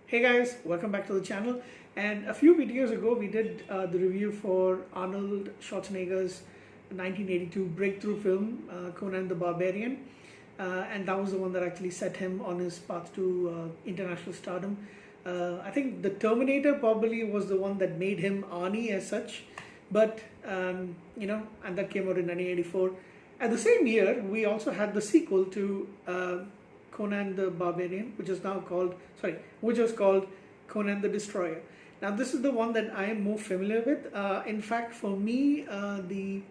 Hey guys, welcome back to the channel. And a few videos ago, we did the review for Arnold Schwarzenegger's 1982 breakthrough film, Conan the Barbarian. And that was the one that actually set him on his path to international stardom. I think The Terminator probably was the one that made him Arnie as such. But, and that came out in 1984. At the same year, we also had the sequel to Conan the Barbarian, which was called Conan the Destroyer. Now, this is the one that I am more familiar with. In fact, for me, the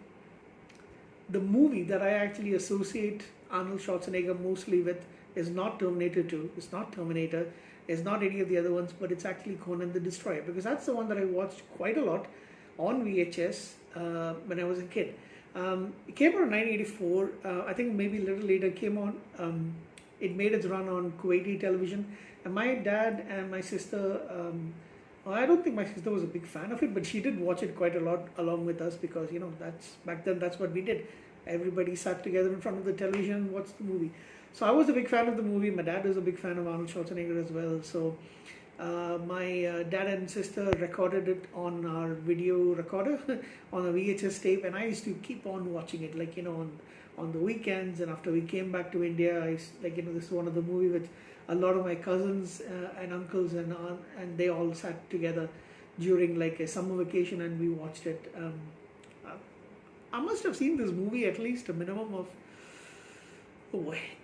movie that I actually associate Arnold Schwarzenegger mostly with is not Terminator 2, it's not Terminator, it's not any of the other ones, but it's actually Conan the Destroyer, because that's the one that I watched quite a lot on VHS when I was a kid. It came out in 1984. I think maybe a little later came on. It made its run on Kuwaiti television, and my dad and my sister, I don't think my sister was a big fan of it, but she did watch it quite a lot along with us, because that's back then, that's what we did. Everybody sat together in front of the television and watched the movie. So I was a big fan of the movie. My dad was a big fan of Arnold Schwarzenegger as well. So my dad and sister recorded it on our video recorder on a VHS tape, and I used to keep on watching it, like on the weekends. And after we came back to India, this is one of the movie with a lot of my cousins and uncles and aunt, and they all sat together during like a summer vacation, and we watched it. I must have seen this movie at least a minimum of,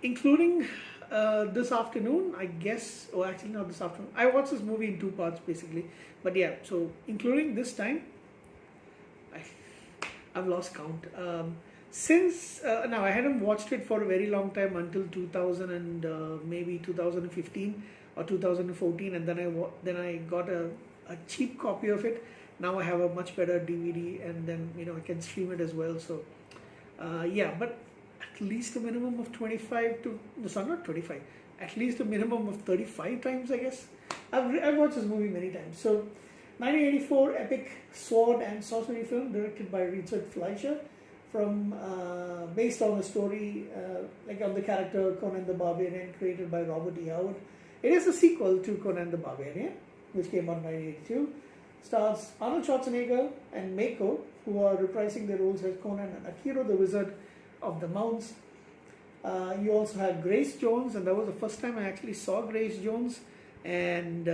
including this afternoon, I guess. Oh, actually not this afternoon. I watched this movie in two parts basically, but yeah. So including this time, I've lost count. Since now I hadn't watched it for a very long time, until 2000 and maybe 2015 or 2014, and then I got a cheap copy of it. Now I have a much better DVD, and then I can stream it as well. So yeah, but at least a minimum of 25 to not 25, at least a minimum of 35 times, I guess. I've watched this movie many times. So 1984 epic sword and sorcery film directed by Richard Fleischer, from based on a story like on the character Conan the Barbarian, created by Robert E. Howard. It is a sequel to Conan the Barbarian, which came out in 1982. Stars Arnold Schwarzenegger and Mako, who are reprising their roles as Conan and Akira the Wizard of the Mounts. You also have Grace Jones, and that was the first time I actually saw Grace Jones. And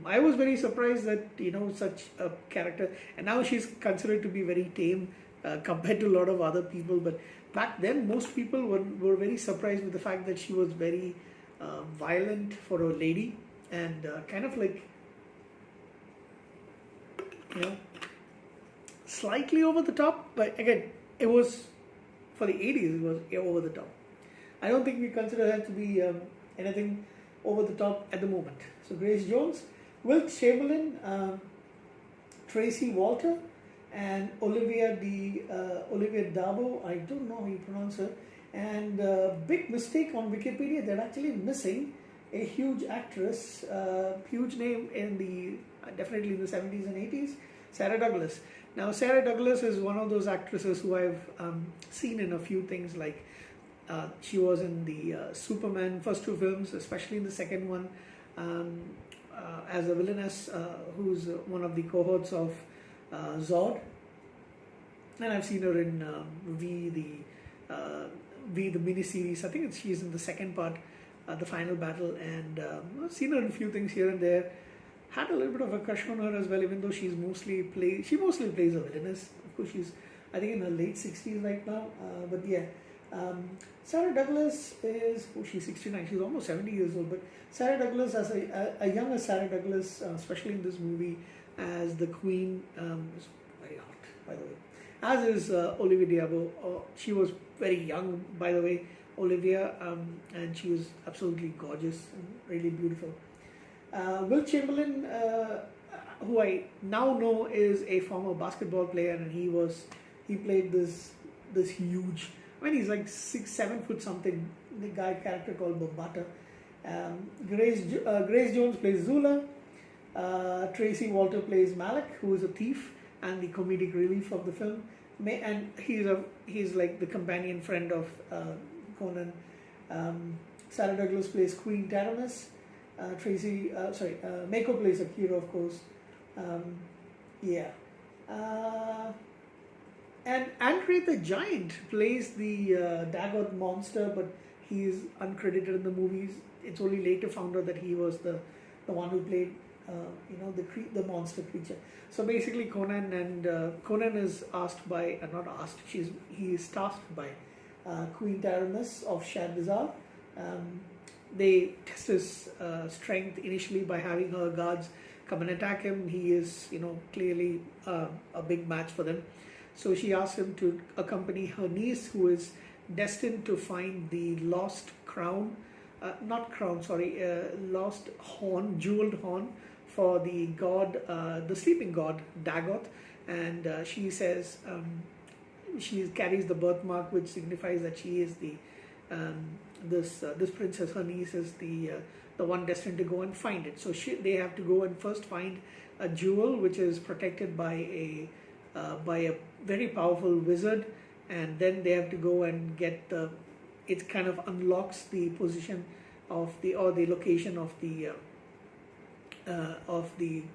I was very surprised that such a character, and now she's considered to be very tame compared to a lot of other people. But back then, most people were very surprised with the fact that she was very violent for a lady, and kind of like slightly over the top. But again, it was for the 80s, it was over the top. I don't think we consider her to be anything over the top at the moment. So Grace Jones, Wilt Chamberlain, Tracy Walter, and Olivia D'Abo. I don't know how you pronounce her. And big mistake on Wikipedia, they're actually missing a huge actress, huge name in the definitely in the 70s and 80s, Sarah Douglas. Now, Sarah Douglas is one of those actresses who I've seen in a few things. Like she was in the Superman first two films, especially in the second one, as a villainess who's one of the cohorts of Zod. And I've seen her in V the miniseries. I think she's in the second part, the final battle, and I've seen her in a few things here and there. Had a little bit of a crush on her as well, even though she mostly plays a villainess. Of course, she's I think in her late 60s right now. But yeah, Sarah Douglas she's 69. She's almost 70 years old. But Sarah Douglas, as a younger Sarah Douglas, especially in this movie as the Queen, is very hot, by the way. As is Olivia D'Abo. She was very young, by the way, Olivia, and she was absolutely gorgeous and really beautiful. Wilt Chamberlain, who I now know is a former basketball player, and he played this huge, he's like 6-7 foot something, the guy character called Bombata. Grace Jones plays Zula. Tracy Walter plays Malik, who is a thief and the comedic relief of the film, and he's like the companion friend of Conan. Sarah Douglas plays Queen Taramis. Mako plays Akira, of course. Um, yeah. Uh, and Andre the Giant plays the Dagoth monster, but he is uncredited in the movies. It's only later found out that he was the one who played, the monster creature. So basically, Conan is asked by, not asked, he is tasked by Queen Taramis of Shadwizar. They test his strength initially by having her guards come and attack him. He is, clearly a big match for them. So she asks him to accompany her niece, who is destined to find the lost crown, lost horn, jeweled horn for the god, the sleeping god Dagoth. And she says she carries the birthmark, which signifies that she is the this princess, her niece, is the one destined to go and find it. So they have to go and first find a jewel which is protected by a very powerful wizard, and then they have to go and get it kind of unlocks the position of the location of the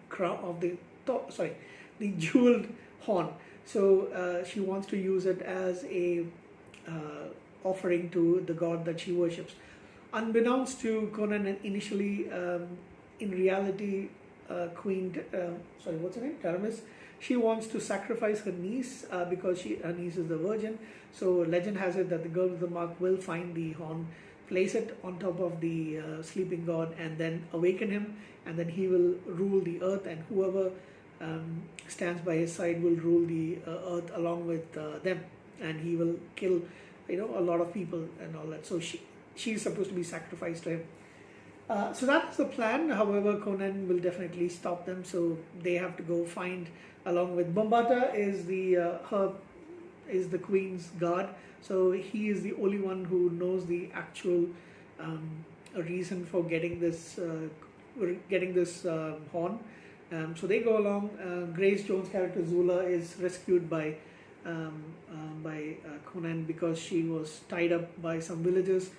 crown of the jeweled horn. So she wants to use it as a offering to the god that she worships. Unbeknownst to Conan initially, in reality, what's her name? Taramis. She wants to sacrifice her niece because her niece is the virgin. So legend has it that the girl with the mark will find the horn, place it on top of the sleeping god, and then awaken him, and then he will rule the earth, and whoever stands by his side will rule the earth along with them, and he will kill a lot of people and all that. So she's supposed to be sacrificed to him. So that's the plan. However, Conan will definitely stop them, so they have to go find, along with Bombata is the queen's guard. So he is the only one who knows the actual reason for getting this horn. So they go along. Grace Jones' character Zula is rescued by Conan because she was tied up by some villagers.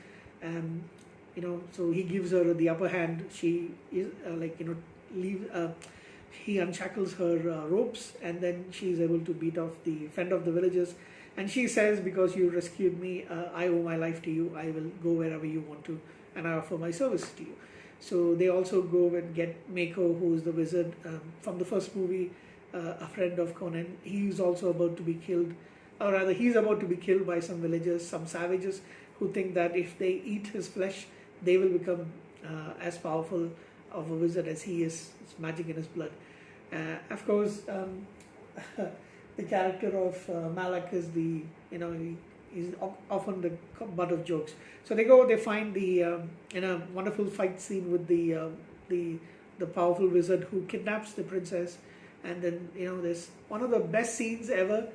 So he gives her the upper hand. She is he unshackles her ropes, and then she is able to fend off the villagers. And she says, because you rescued me, I owe my life to you. I will go wherever you want to, and I offer my service to you. So they also go and get Mako, who is the wizard from the first movie, a friend of Conan. He's also about to be killed, or rather he's about to be killed by some villagers, some savages, who think that if they eat his flesh, they will become as powerful of a wizard as he is. It's magic in his blood. Of course, the character of Malak is he's often the butt of jokes. So they find in a wonderful fight scene with the powerful wizard who kidnaps the princess, and then there's one of the best scenes ever.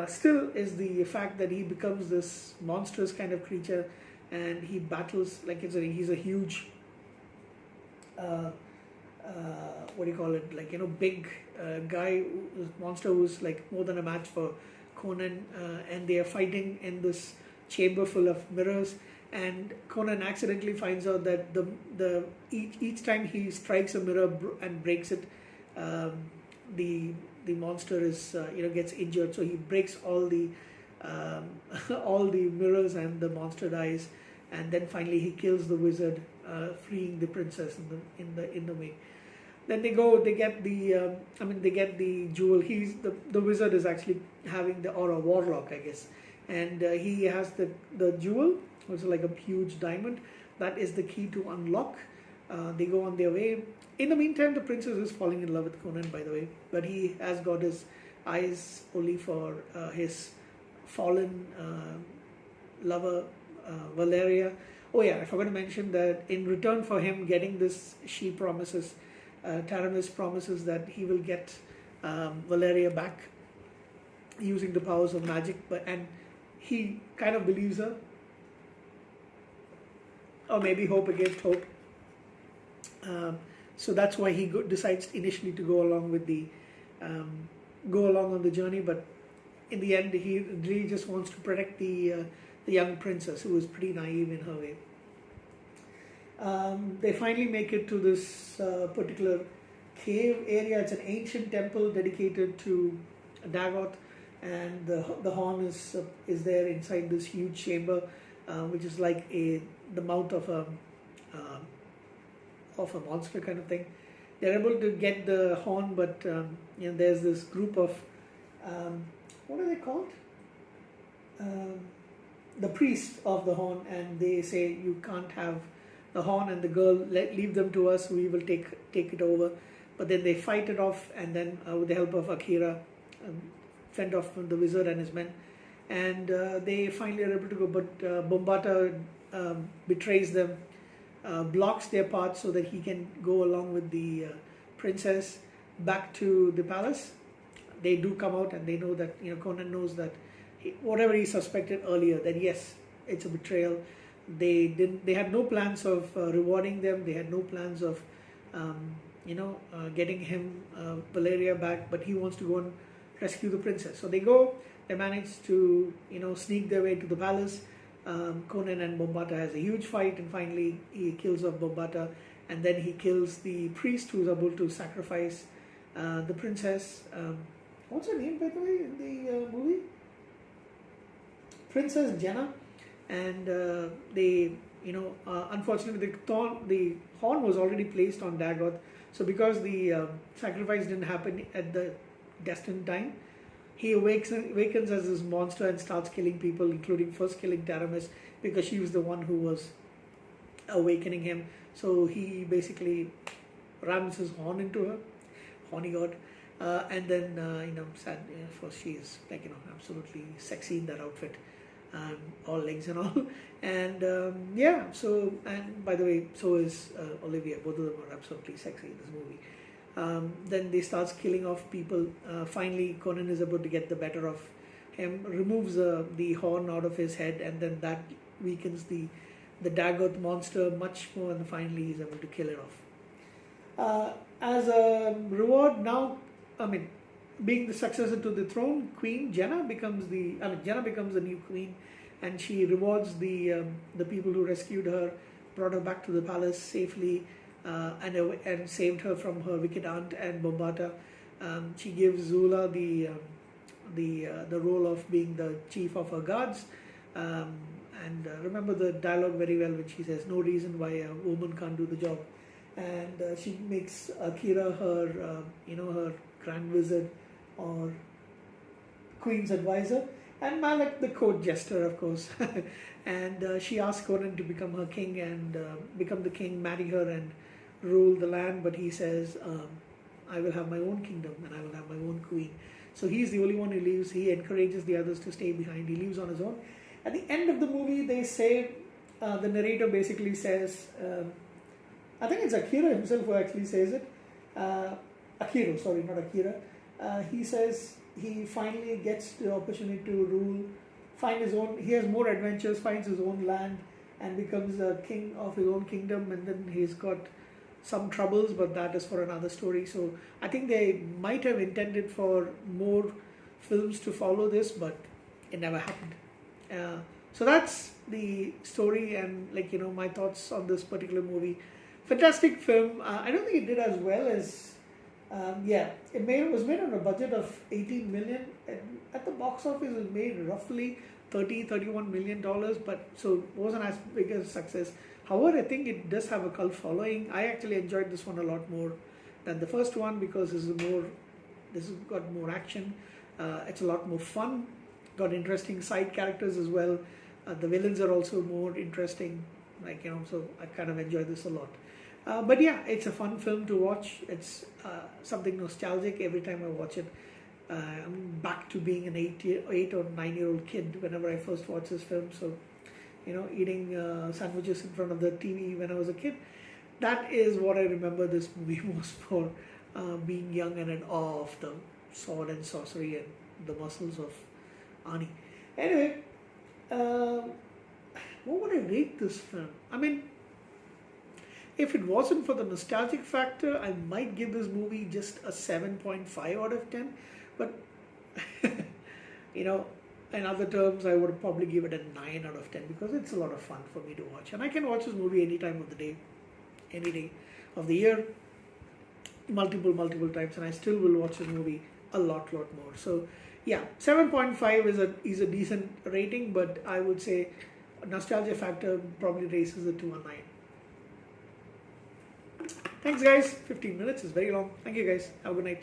Still is the fact that he becomes this monstrous kind of creature, and he battles he's a huge big guy, monster who's like more than a match for Conan, and they are fighting in this chamber full of mirrors, and Conan accidentally finds out that each time he strikes a mirror and breaks it, the monster is gets injured, so he breaks all the mirrors, and the monster dies, and then finally he kills the wizard, freeing the princess in the way. Then they get the jewel. The wizard is actually having or a warlock, I guess, and he has the jewel, which is like a huge diamond. That is the key to unlock. They go on their way. In the meantime, the princess is falling in love with Conan, by the way, but he has got his eyes only for his fallen lover, Valeria. Oh yeah, I forgot to mention that in return for him getting this, Taramis promises that he will get Valeria back using the powers of magic, and he kind of believes her, or maybe hope against hope. So that's why he decides initially to go along on the journey, but in the end he really just wants to protect the young princess, who is pretty naive in her way. They finally make it to this particular cave area. It's an ancient temple dedicated to Dagoth, and the horn is there inside this huge chamber, which is like the mouth uh, of a monster kind of thing. They're able to get the horn, but there's this group of what are they called? Um, the priest of the horn, and they say you can't have the horn and the girl. Leave them to us. We will take it over. But then they fight it off, and then with the help of Akira, fend off from the wizard and his men, and they finally are able to go. But Bombata betrays them, blocks their path so that he can go along with the princess back to the palace. They do come out, and they know that Conan knows that whatever he suspected earlier, that yes, it's a betrayal. They had no plans of rewarding them. They had no plans of getting him Valeria back, but he wants to go and rescue the princess. So they go. They manage to sneak their way to the palace. Conan and Bombata has a huge fight, and finally he kills off Bombata, and then he kills the priest who's able to sacrifice the princess. What's her name, by the way, in the movie? Princess Jenna. And they, unfortunately, the horn was already placed on Dagoth. So because the sacrifice didn't happen at the destined time, he awakens as this monster and starts killing people, including first killing Taramis, because she was the one who was awakening him. So he basically rams his horn into her, horny god. And then, sad, first she is like, absolutely sexy in that outfit. All legs and all, and so, and by the way, so is Olivia. Both of them are absolutely sexy in this movie. Then they starts killing off people. Finally Conan is able to get the better of him, removes the horn out of his head, and then that weakens the Dagoth monster much more, and finally he's able to kill it off. As a reward, now, being the successor to the throne, Queen Jenna becomes the new queen, and she rewards the people who rescued her, brought her back to the palace safely, and saved her from her wicked aunt and Bombata. She gives Zula the role of being the chief of her guards, and remember the dialogue very well when she says, "No reason why a woman can't do the job," and she makes Akira her her Grand Wizard or Queen's advisor, and Malak the court jester, of course. And she asks Conan to become her king and become the king, marry her, and rule the land. But he says, "I will have my own kingdom and I will have my own queen." So he's the only one who leaves. He encourages the others to stay behind. He leaves on his own. At the end of the movie, they say the narrator basically says, I think it's Akira himself who actually says it. Akira, sorry, not Akira. He says he finally gets the opportunity to rule, find his own. He has more adventures, finds his own land, and becomes a king of his own kingdom. And then he's got some troubles, but that is for another story. So I think they might have intended for more films to follow this, but it never happened. So that's the story, and my thoughts on this particular movie. Fantastic film. I don't think it did as well as. It was made on a budget of 18 million. At the box office, it made roughly $31 million, but so it wasn't as big a success. However, I think it does have a cult following. I actually enjoyed this one a lot more than the first one because this has got more action. It's a lot more fun. Got interesting side characters as well. The villains are also more interesting. So I kind of enjoy this a lot. But yeah, it's a fun film to watch. It's something nostalgic every time I watch it. I'm back to being an 8 or 9-year-old kid whenever I first watched this film. So, eating sandwiches in front of the TV when I was a kid. That is what I remember this movie was for, being young and in awe of the sword and sorcery and the muscles of Ani. Anyway, what would I rate this film? If it wasn't for the nostalgic factor, I might give this movie just a 7.5 out of 10. But, in other terms, I would probably give it a 9 out of 10 because it's a lot of fun for me to watch. And I can watch this movie any time of the day, any day of the year, multiple times, and I still will watch this movie a lot more. So yeah, 7.5 is a decent rating, but I would say nostalgia factor probably raises it to a 9. Thanks guys, 15 minutes is very long. Thank you guys, have a good night.